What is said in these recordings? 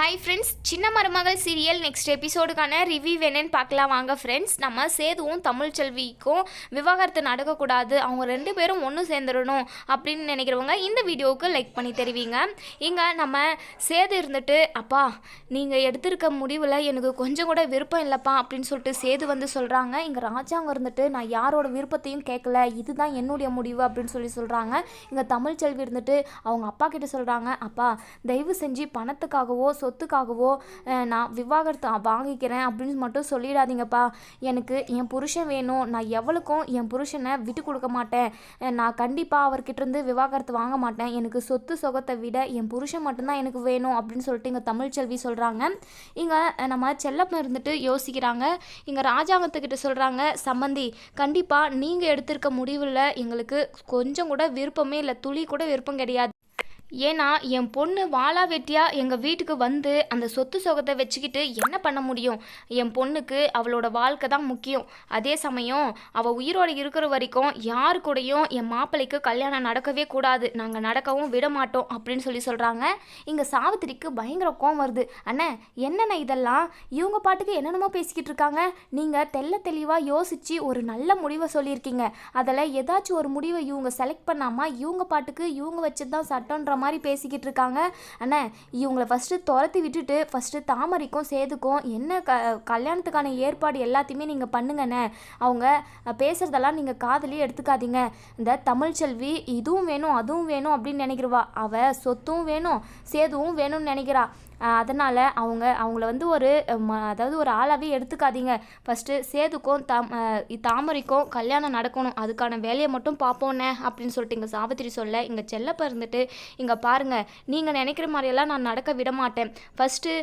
Hi friends, சின்ன மருமகள் serial next எபிசோடுக்கான review என்னன்னு பார்க்கலாம் வாங்க ஃப்ரெண்ட்ஸ். நம்ம சேதுவும் தமிழ்ச்செல்விக்கும் விவாகரத்து நடக்கக்கூடாது, அவங்க ரெண்டு பேரும் ஒன்று சேர்ந்துடணும் அப்படின்னு நினைக்கிறவங்க இந்த வீடியோவுக்கு லைக் பண்ணி தருவீங்க. இங்கே நம்ம சேது இருந்துட்டு, அப்பா நீங்கள் எடுத்திருக்க முடிவில் எனக்கு கொஞ்சம் கூட விருப்பம் இல்லைப்பா அப்படின்னு சொல்லிட்டு சேது வந்து சொல்கிறாங்க. இங்கே ராஜாங்க இருந்துட்டு, நான் யாரோட விருப்பத்தையும் கேட்கல, இதுதான் என்னுடைய முடிவு அப்படின்னு சொல்கிறாங்க. இங்கே தமிழ்ச்செல்வி இருந்துட்டு அவங்க அப்பா கிட்ட சொல்கிறாங்க, அப்பா தயவு செஞ்சு பணத்துக்காகவோ சொத்துக்காகவோ நான் விவாகரத்து வாங்கிக்கிறேன் அப்படின்னு மட்டும் சொல்லிடாதீங்கப்பா. எனக்கு என் புருஷன் வேணும், நான் எவ்வளோக்கும் என் புருஷனை விட்டு கொடுக்க மாட்டேன், நான் கண்டிப்பாக அவர்கிட்ட இருந்து விவாகரத்து வாங்க மாட்டேன், எனக்கு சொத்து சொகத்தை விட என் புருஷன் மட்டும்தான் எனக்கு வேணும் அப்படின்னு சொல்லிட்டு இங்கே தமிழ்ச்செல்வி சொல்கிறாங்க. இங்கே நம்ம செல்லப்பன் இருந்துட்டு யோசிக்கிறாங்க. இங்கே ராஜாங்கத்துக்கிட்ட சொல்கிறாங்க, சம்மந்தி கண்டிப்பாக நீங்கள் எடுத்திருக்க முடிவில் எங்களுக்கு கொஞ்சம் கூட விருப்பமே இல்லை, துளி கூட விருப்பம் கிடையாது. ஏன்னா என் பொண்ணு வாளா வெட்டியாக எங்கள் வீட்டுக்கு வந்து அந்த சொத்து சொகத்தை வச்சுக்கிட்டு என்ன பண்ண முடியும்? என் பொண்ணுக்கு அவளோட வாழ்க்கை தான் முக்கியம். அதே சமயம் அவள் உயிரோடு இருக்கிற வரைக்கும் யாரு கூடயும் என் மாப்பிள்ளைக்கு கல்யாணம் நடக்கவே கூடாது, நாங்கள் நடக்கவும் விட மாட்டோம் அப்படின்னு சொல்கிறாங்க. இங்கே சாவித்திரிக்கு பயங்கர கோவம் வருது. அண்ணே என்னென்ன இதெல்லாம், இவங்க பாட்டுக்கு என்னென்னமோ பேசிக்கிட்டு இருக்காங்க, நீங்கள் தெளிவாக யோசித்து ஒரு நல்ல முடிவை சொல்லியிருக்கீங்க, அதில் ஏதாச்சும் ஒரு முடிவை இவங்க செலக்ட் பண்ணாமல் இவங்க பாட்டுக்கு இவங்க வச்சு தான் சட்டன்ற மாதிரி பேசிக்கிட்டு இருக்காங்க. அண்ணே இவங்களை ஃபஸ்ட்டு துரத்தி விட்டுட்டு ஃபஸ்ட்டு தாமரைக்கும் சேதுக்கும் என்ன கல்யாணத்துக்கான ஏற்பாடு எல்லாத்தையுமே நீங்கள் பண்ணுங்கண்ணே. அவங்க பேசுகிறதெல்லாம் நீங்கள் காதலியே எடுத்துக்காதீங்க. இந்த தமிழ்ச்செல்வி இதுவும் வேணும் அதுவும் வேணும் அப்படின்னு நினைக்கிறவா, அவள் சொத்தும் வேணும் சேதுவும் வேணும்னு நினைக்கிறா. அதனால் அவங்கள வந்து அதாவது ஒரு ஆளாகவே எடுத்துக்காதீங்க. ஃபஸ்ட்டு சேதுக்கும் தாமரைக்கும் கல்யாணம் நடக்கணும், அதுக்கான வேலையை மட்டும் பார்ப்போன்னே அப்படின்னு சொல்லிட்டு இங்கே சாவித்திரி சொல்ல, இங்கே செல்லப்ப இருந்துட்டு, இங்கே பாருங்கள் நீங்கள் நினைக்கிற மாதிரியெல்லாம் நான் நடக்க விட மாட்டேன், ஃபஸ்ட்டு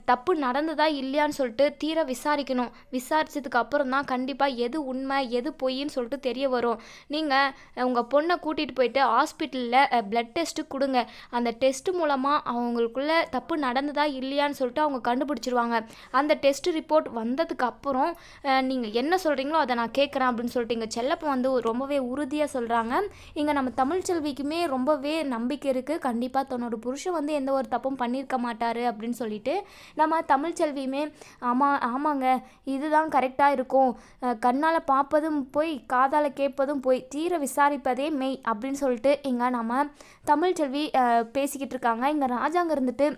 தப்பு நடந்ததா இல்லையான்னு சொல்லிட்டு தீர விசாரிக்கணும், விசாரித்ததுக்கு அப்புறம் தான் கண்டிப்பாக எது உண்மை எது பொய்ன்னு சொல்லிட்டு தெரிய வரும். நீங்கள் உங்கள் பொண்ணை கூட்டிகிட்டு போயிட்டு ஹாஸ்பிட்டலில் பிளட் டெஸ்ட்டு கொடுங்க, அந்த டெஸ்ட் மூலமாக அவங்களுக்குள்ள தப்பு நடந்ததா இல்லையான்னு சொல்லிட்டு அவங்க கண்டுபிடிச்சிருவாங்க. அந்த டெஸ்ட் ரிப்போர்ட் வந்ததுக்கு அப்புறம் நீங்கள் என்ன சொல்கிறீங்களோ அதை நான் கேட்குறேன் அப்படின்னு சொல்லிட்டு இங்கே செல்லப்பன் வந்து ரொம்பவே உறுதியாக சொல்கிறாங்க. இங்கே நம்ம தமிழ்ச்செல்விக்குமே ரொம்பவே நம்பிக்கை இருக்குது, கண்டிப்பாக தன்னோட புருஷன் வந்து எந்த ஒரு தப்பும் பண்ணியிருக்க மாட்டார் அப்படின்னு சொல்லிட்டு நம்ம தமிழ்ச்செல்வியுமே ஆமாங்க இதுதான் கரெக்டாக இருக்கும், கண்ணால் பார்ப்பதும் போய் காதால் கேட்பதும் போய் தீர விசாரிப்பதே மெய் அப்படின்னு சொல்லிட்டு இங்கே நம்ம தமிழ்ச்செல்வி பேசிக்கிட்டு இருக்காங்க. இங்கே ராஜாங்க இருந்துட்டு,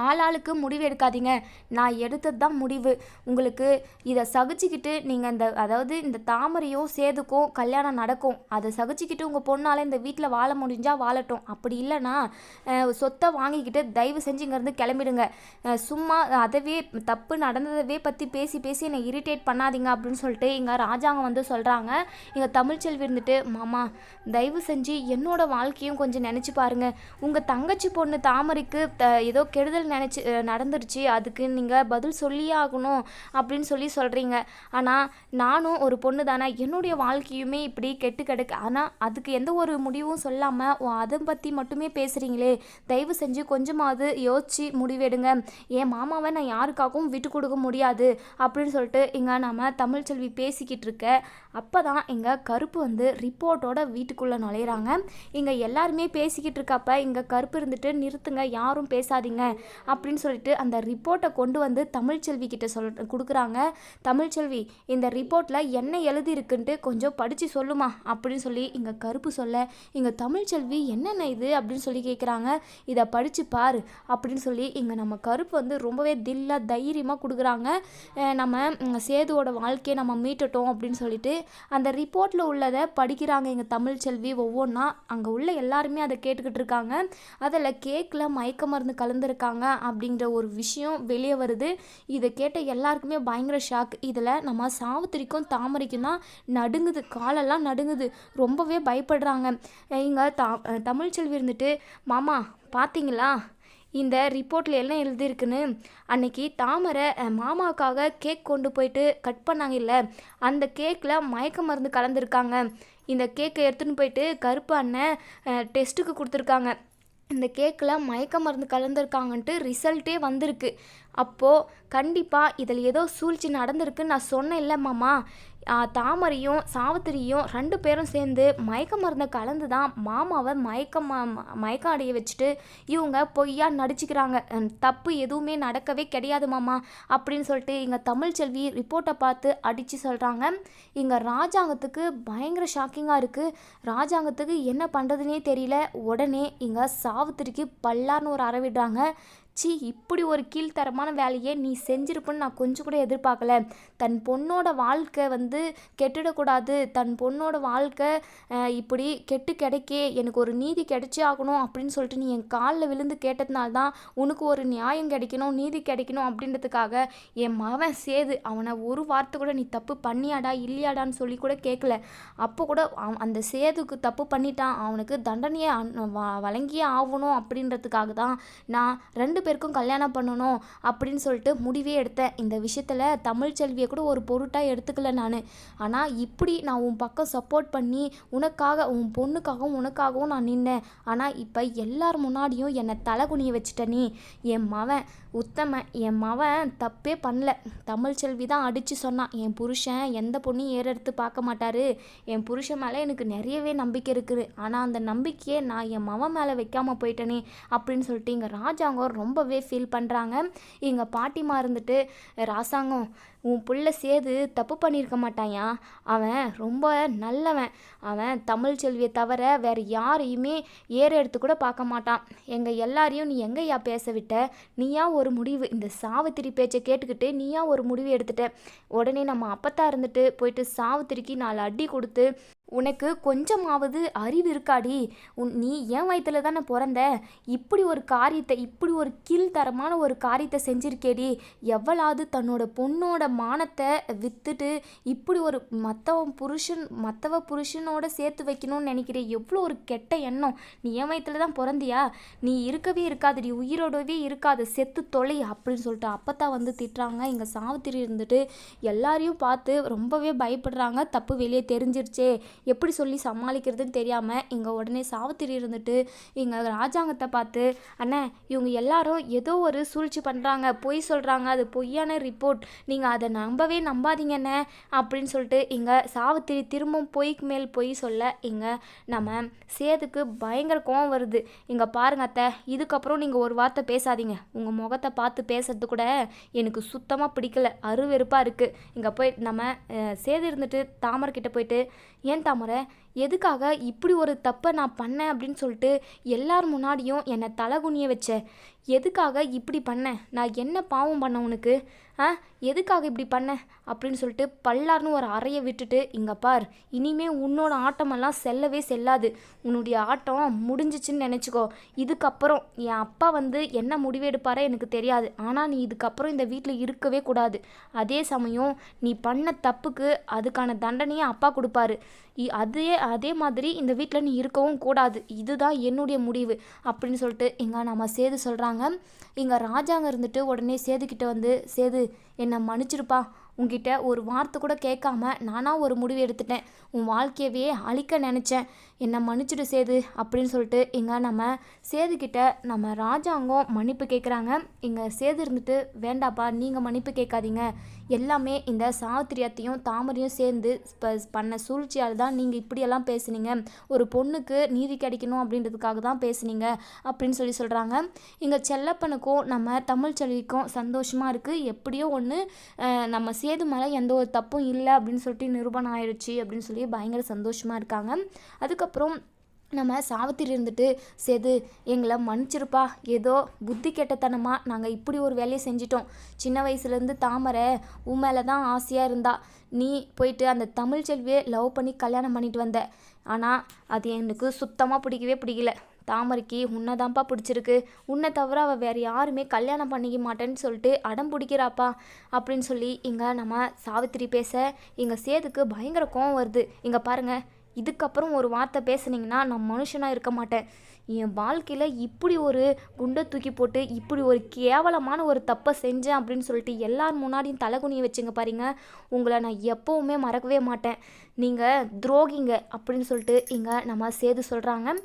ஆளாளுக்கு முடிவு எடுக்காதீங்க, நான் எடுத்தது தான் முடிவு, உங்களுக்கு இதை சகிச்சுக்கிட்டு நீங்கள் அதாவது இந்த தாமரையும் சேதுக்கும் கல்யாணம் நடக்கும், அதை சகிச்சுக்கிட்டு உங்கள் பொண்ணால் இந்த வீட்டில் வாழ முடிஞ்சால் வாழட்டும், அப்படி இல்லைன்னா சொத்தை வாங்கிக்கிட்டு தயவு செஞ்சு இங்கேருந்து கிளம்பிடுங்க, சும்மா அதவே தப்பு நடந்ததவே பற்றி பேசி என்னை இரிட்டேட் பண்ணாதீங்க அப்படின்னு சொல்லிட்டு இங்கே ராஜாங்க வந்து சொல்கிறாங்க. இங்கே தமிழ்ச்செல்வி இருந்துட்டு, மாமா தயவு செஞ்சு என்னோட வாழ்க்கையும் கொஞ்சம் நினச்சி பாருங்கள், உங்கள் தங்கச்சி பொண்ணு தாமரைக்கு ஏதோ கெடுதல் நடந்துருச்சு, அதுக்கு நீங்கள் பதில் சொல்லியே ஆகணும் அப்படின்னு சொல்கிறீங்க, ஆனால் நானும் ஒரு பொண்ணு தானே, என்னுடைய வாழ்க்கையுமே இப்படி கெட்டு கிடக்கு, ஆனால் அதுக்கு எந்த ஒரு முடிவும் சொல்லாமல் அதை பற்றி மட்டுமே பேசுகிறீங்களே, தயவு செஞ்சு கொஞ்சமாவது யோசிச்சு முடிவெடுங்க, என் மாமாவை நான் யாருக்காகவும் விட்டு கொடுக்க முடியாது அப்படின்னு சொல்லிட்டு இங்கே நம்ம தமிழ்ச்செல்வி பேசிக்கிட்டு இருக்க. அப்போ தான் இங்கே கருப்பு வந்து ரிப்போர்ட்டோட வீட்டுக்குள்ளே நுழையிறாங்க. இங்கே எல்லாருமே பேசிக்கிட்டு இருக்கப்ப இங்கே கருப்பு இருந்துட்டு, நிறுத்துங்க யாரும் பேசாதீங்க அப்படின்னு சொல்லிட்டு அந்த ரிப்போர்ட்டை கொண்டு வந்து தமிழ்ச்செல்வி கிட்ட கொடுக்குறாங்க. தமிழ்ச்செல்வி இந்த ரிப்போர்ட்டில் என்ன எழுதியிருக்குன்ட்டு கொஞ்சம் படித்து சொல்லுமா அப்படின்னு சொல்லி இங்கே கருப்பு சொல்ல, இங்கே தமிழ்ச்செல்வி என்னென்ன இது அப்படின்னு சொல்லி கேட்குறாங்க. இதை படித்து பாரு அப்படின்னு சொல்லி இங்கே நம்ம கருப்பு வந்து ரொம்பவே தைரியமாக கொடுக்குறாங்க. நம்ம சேதுவோட வாழ்க்கையை நம்ம மீட்டட்டோம் அப்படின்னு சொல்லிட்டு அந்த ரிப்போர்ட்டில் உள்ளதை படிக்கிறாங்க. இங்கே தமிழ்ச்செல்வி ஒவ்வொன்றா அங்கே உள்ள எல்லாருமே அதை கேட்டுக்கிட்டு இருக்காங்க. அதில் கேக்கில் மயக்க மருந்து கலந்துருக்காங்க அப்படிங்கிற ஒரு விஷயம் வெளியே வருது. இதை கேட்ட எல்லாருக்குமே பயங்கர ஷாக். இதில் நம்ம சாவித்திரிக்கும் தாமரைக்கும் தான் நடுங்குது, காலெல்லாம் நடுங்குது, ரொம்பவே பயப்படுறாங்க. இங்கே தமிழ்ச்செல்வி இருந்துட்டு, மாமா பார்த்தீங்களா இந்த ரிப்போர்ட்டில் என்ன எழுதியிருக்குன்னு, அன்னைக்கு தாமரை மாமாவுக்காக கேக் கொண்டு போயிட்டு கட் பண்ணாங்க இல்லை, அந்த கேக்கில் மயக்க மருந்து கலந்துருக்காங்க, இந்த கேக்கை எடுத்துன்னு போயிட்டு கருப்பு அண்ணன் டெஸ்ட்டுக்கு கொடுத்துருக்காங்க, இந்த கேக்கில் மயக்க மருந்து கலந்துருக்காங்கன்ட்டு ரிசல்ட்டே வந்திருக்கு, அப்போது கண்டிப்பாக இதில் ஏதோ சூழ்ச்சி நடந்திருக்குன்னு நான் சொன்னேன் இல்லை மாமா, தாமரையும் சாவித்திரியும் 2 பேரும் சேர்ந்து மயக்க மருந்தை கலந்து தான் மாமாவை மயக்கம் அடைய வச்சுட்டு இவங்க பொய்யா நடிச்சுக்கிறாங்க. தப்பு எதுவுமே நடக்கவே கிடையாது மாமா அப்படின்னு சொல்லிட்டு இங்கே தமிழ்ச்செல்வி ரிப்போர்ட்டை பார்த்து அடித்து சொல்கிறாங்க. இங்கே ராஜாங்கத்துக்கு பயங்கர ஷாக்கிங்காக இருக்குது. ராஜாங்கத்துக்கு என்ன பண்ணுறதுனே தெரியல. உடனே இங்கே சாவித்திரிக்கு பல்லார்னு ஒரு அறை விடுறாங்க. இப்படி ஒரு கீழ்த்தரமான வேலையை நீ செஞ்சிருப்புன்னு நான் கொஞ்சம் கூட எதிர்பார்க்கல. தன் பொண்ணோட வாழ்க்கை கெட்டுடக்கூடாது, தன் பொண்ணோட வாழ்க்கை இப்படி கெட்டு கிடைக்கே, எனக்கு ஒரு நீதி கிடைச்சே ஆகணும் அப்படின்னு சொல்லிட்டு நீ என் காலில் விழுந்து கேட்டதுனால தான் உனக்கு ஒரு நியாயம் கிடைக்கணும், நீதி கிடைக்கணும் அப்படின்றதுக்காக என் மகன் சேது அவனை ஒரு வார்த்தை கூட நீ தப்பு பண்ணியாடா இல்லையாடான்னு சொல்லி கூட கேட்கல. அப்போ கூட அந்த சேதுக்கு தப்பு பண்ணிட்டான், அவனுக்கு தண்டனையை வழங்கியே ஆகணும் அப்படின்றதுக்காக தான் நான் 2 பேருக்கும் கல்யாணம் பண்ணணும் அப்படின்னு சொல்லிட்டு முடிவே எடுத்தேன். இந்த விஷயத்தில் தமிழ்ச்செல்வியை கூட ஒரு பொருட்டாக எடுத்துக்கல நான். ஆனால் இப்படி நான் உன் பக்கம் சப்போர்ட் பண்ணி உனக்காக உன் பொண்ணுக்காகவும் உனக்காகவும் நான் நின்னேன். ஆனால் இப்போ எல்லார் முன்னாடியும் என்னை தலைகுனிய வச்சுட்ட நீ. என் மவன் உத்தமன், என் மவன் தப்பே பண்ணல. தமிழ்ச்செல்வி தான் அடித்து சொன்னான், என் புருஷன் எந்த பொண்ணையும் ஏறெடுத்து பார்க்க மாட்டார், என் புருஷன் மேலே எனக்கு நிறையவே நம்பிக்கை இருக்குது, ஆனால் அந்த நம்பிக்கையை நான் என் மவன் மேலே வைக்காமல் போயிட்டேனே அப்படின்னு சொல்லிட்டு இங்கே ராஜாங்கம் ரொம்பவே ஃபீல் பண்ணுறாங்க. எங்கள் பாட்டிமா இருந்துட்டு, ராசாங்கம் உன் புள்ள சேது தப்பு பண்ணியிருக்க மாட்டாயா, அவன் ரொம்ப நல்லவன், அவன் தமிழ்ச்செல்வியை தவிர வேறு யாரையுமே ஏற எடுத்து கூட பார்க்க மாட்டான். எங்கள் எல்லாரையும் நீ எங்கேயா பேச விட்ட, நீயா ஒரு முடிவு, இந்த சாவித்திரி பேச்சை கேட்டுக்கிட்டு நீயா ஒரு முடிவு எடுத்துட்ட. உடனே நம்ம அப்பத்தா இருந்துட்டு போயிட்டு சாவித்திரிக்கு 4 அடி கொடுத்து, உனக்கு கொஞ்சமாவது அறிவு இருக்காடி, நீ என் வயிற்றுல தானே பிறந்த, இப்படி ஒரு காரியத்தை, இப்படி ஒரு கீழ்த்தரமான ஒரு காரியத்தை செஞ்சிருக்கேடி, எவ்வளாவது தன்னோட பொண்ணோட மானத்தை விற்றுட்டு இப்படி ஒரு மற்றவ புருஷனோட சேர்த்து வைக்கணும்னு நினைக்கிறேன், எவ்வளோ ஒரு கெட்ட எண்ணம், நீ என் வயிற்றுல தான் பிறந்தியா, நீ இருக்கவே இருக்காதுடி, உயிரோடவே இருக்காது, செத்து தொலை அப்படின்னு சொல்லிட்டு அப்பத்தா திட்டுறாங்க. இங்கே சாவித்திரி இருந்துட்டு எல்லாரையும் பார்த்து ரொம்பவே பயப்படுறாங்க. தப்பு வெளியே தெரிஞ்சிருச்சே, எப்படி சொல்லி சமாளிக்கிறதுன்னு தெரியாமல் இங்கே உடனே சாவித்திரி இருந்துட்டு இங்கே ராஜாங்கத்தை பார்த்து, அண்ணே இவங்க எல்லாரும் ஏதோ ஒரு சூழ்ச்சி பண்ணுறாங்க, பொய் சொல்கிறாங்க, அது பொய்யான ரிப்போர்ட், நீங்கள் அதை நம்பாதீங்கண்ணே அப்படின்னு சொல்லிட்டு இங்கே சாவித்திரி திரும்பவும் பொய்க்கு மேல் பொய் சொல்ல இங்கே நம்ம சேதுக்கு பயங்கர கோவம் வருது. இங்கே பாருங்க அத்தை, இதுக்கப்புறம் நீங்கள் ஒரு வார்த்தை பேசாதீங்க, உங்கள் முகத்தை பார்த்து பேசுறது கூட எனக்கு சுத்தமாக பிடிக்கல, அருவெறுப்பாக இருக்குது. இங்கே போய் நம்ம சேது இருந்துட்டு தாமரைக்கிட்ட போயிட்டு, ஏன் தாமரை எதுக்காக இப்படி ஒரு தப்பை நான் பண்ணேன் அப்படின்னு சொல்லிட்டு எல்லார் முன்னாடியும் என்னை தலைகுனிய வச்ச, எதுக்காக இப்படி பண்ணேன், நான் என்ன பாவம் பண்ண உனக்கு, எதுக்காக இப்படி பண்ண அப்படின்னு சொல்லிட்டு பல்லார்னு ஒரு அறையை விட்டுட்டு, இங்கே பார் இனிமே உன்னோட ஆட்டமெல்லாம் செல்லாது, உன்னுடைய ஆட்டம் முடிஞ்சிச்சுன்னு நினச்சிக்கோ, இதுக்கப்புறம் என் அப்பா என்ன முடிவெடுப்பாரே எனக்கு தெரியாது, ஆனால் நீ இதுக்கப்புறம் இந்த வீட்டில் இருக்கவே கூடாது, அதே சமயம் நீ பண்ண தப்புக்கு அதுக்கான தண்டனையை அப்பா கொடுப்பாரு, அதே மாதிரி இந்த வீட்டில் நீ இருக்கவும் கூடாது, இதுதான் என்னுடைய முடிவு அப்படின்னு சொல்லிட்டு இங்கே நம்ம சேது சொல்கிறாங்க. இங்கே ராஜாங்க இருந்துட்டு உடனே சேதுக்கிட்ட சேது என்னை மன்னிச்சிருப்பா, உங்ககிட்ட ஒரு வார்த்தை கூட கேட்காம நானாக ஒரு முடிவு எடுத்துட்டேன், உன் வாழ்க்கையவே அழிக்க நினச்சேன், என்னை மன்னிச்சிடு சேது அப்படின்னு சொல்லிட்டு இங்கே நம்ம சேதுக்கிட்ட நம்ம ராஜாங்கம் மன்னிப்பு கேட்குறாங்க. இங்கே சேது இருந்துட்டு, வேண்டாப்பா நீங்கள் மன்னிப்பு கேட்காதீங்க, எல்லாமே இந்த சாவித்திரியத்தையும் தாமரையும் சேர்ந்து பண்ண சூழ்ச்சியால் தான் நீங்கள் இப்படியெல்லாம் பேசுனீங்க, ஒரு பொண்ணுக்கு நீதி கிடைக்கணும் அப்படின்றதுக்காக தான் பேசுனீங்க அப்படின்னு சொல்கிறாங்க. இங்கே செல்லப்பனுக்கும் நம்ம தமிழ்ச்செல்விக்கும் சந்தோஷமாக இருக்குது, எப்படியோ ஒன்று நம்ம சேது மேலே எந்த ஒரு தப்பும் இல்லை அப்படின்னு சொல்லிட்டு நிரூபணம் ஆயிடுச்சு அப்படின்னு சொல்லி பயங்கர சந்தோஷமாக இருக்காங்க. அதுக்கப்புறம் நம்ம சாவித்திரி இருந்துட்டு, சேது எங்களை மன்னிச்சிருப்பா, ஏதோ புத்தி கெட்டத்தனமாக நாங்கள் இப்படி ஒரு வேலையை செஞ்சிட்டோம், சின்ன வயசுலேருந்து தாமரை உன் மேலே தான் ஆசையாக இருந்தா, நீ போயிட்டு அந்த தமிழ்ச்செல்வியை லவ் பண்ணி கல்யாணம் பண்ணிட்டு வந்த, ஆனால் அது எனக்கு சுத்தமாக பிடிக்கல, தாமரைக்கு உன்னை தான்ப்பா பிடிச்சிருக்கு, உன்னை தவிர அவள் வேறு யாருமே கல்யாணம் பண்ணிக்க மாட்டேன்னு சொல்லிட்டு அடம் பிடிக்கிறாப்பா அப்படின்னு சொல்லி இங்கே நம்ம சாவித்திரி பேச இங்கே சேதுக்கு பயங்கர கோவம் வருது. இங்கே பாருங்கள், இதுக்கப்புறம் ஒரு வார்த்தை பேசுனீங்கன்னா நான் மனுஷனாக இருக்க மாட்டேன், என் வாழ்க்கையில் இப்படி ஒரு குண்டை தூக்கி போட்டு இப்படி ஒரு கேவலமான ஒரு தப்பை செஞ்சேன் அப்படின்னு சொல்லிட்டு எல்லார் முன்னாடியும் தலைகுனியை வச்சுங்க பாருங்க, உங்களை நான் எப்போவுமே மறக்கவே மாட்டேன், நீங்கள் துரோகிங்க அப்படின்னு சொல்லிட்டு இங்கே நம்ம சேது சொல்கிறாங்க.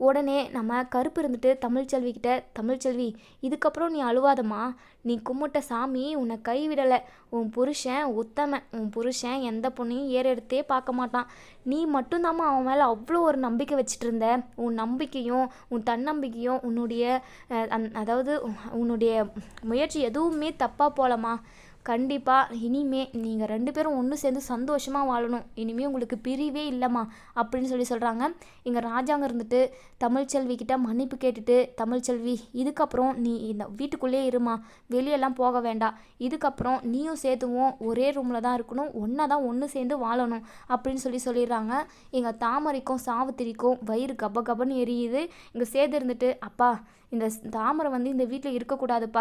உடனே நம்ம கருப்பு இருந்துட்டு தமிழ்ச்செல்விக்கிட்ட, தமிழ்ச்செல்வி இதுக்கப்புறம் நீ அழுவாதம்மா, நீ கும்பிட்ட சாமி உன்னை கைவிடலை, உன் புருஷன் உத்தமன், உன் புருஷன் எந்த பொண்ணையும் ஏறெடுத்தே பார்க்க மாட்டான், நீ மட்டும்தாம்மா அவன் மேலே அவ்வளோ ஒரு நம்பிக்கை வச்சுட்டு இருந்த, உன் நம்பிக்கையும் உன் தன்னம்பிக்கையும் உன்னுடைய அதாவது உன்னுடைய முயற்சி எதுவுமே தப்பாக போகலம்மா, கண்டிப்பாக இனிமே நீங்கள் 2 பேரும் ஒன்று சேர்ந்து சந்தோஷமாக வாழணும், இனிமேல் உங்களுக்கு பிரிவே இல்லைம்மா அப்படின்னு சொல்கிறாங்க. இங்கே ராஜாங்க இருந்துட்டு தமிழ்ச்செல்விக்கிட்ட மன்னிப்பு கேட்டுட்டு, தமிழ்ச்செல்வி இதுக்கப்புறம் நீ இந்த வீட்டுக்குள்ளே இருமா, வெளியெல்லாம் போக வேண்டாம், இதுக்கப்புறம் நீயும் சேதுவும் ஒரே ரூமில் தான் இருக்கணும், ஒன்று சேர்ந்து வாழணும் அப்படின்னு சொல்லிடுறாங்க. எங்கள் தாமரைக்கும் சாவித்திரிக்கும் வயிறு கப கபன்னு எரியுது. இங்கே சேது இருந்துட்டு, அப்பா இந்த தாமரை இந்த வீட்டில் இருக்கக்கூடாதுப்பா,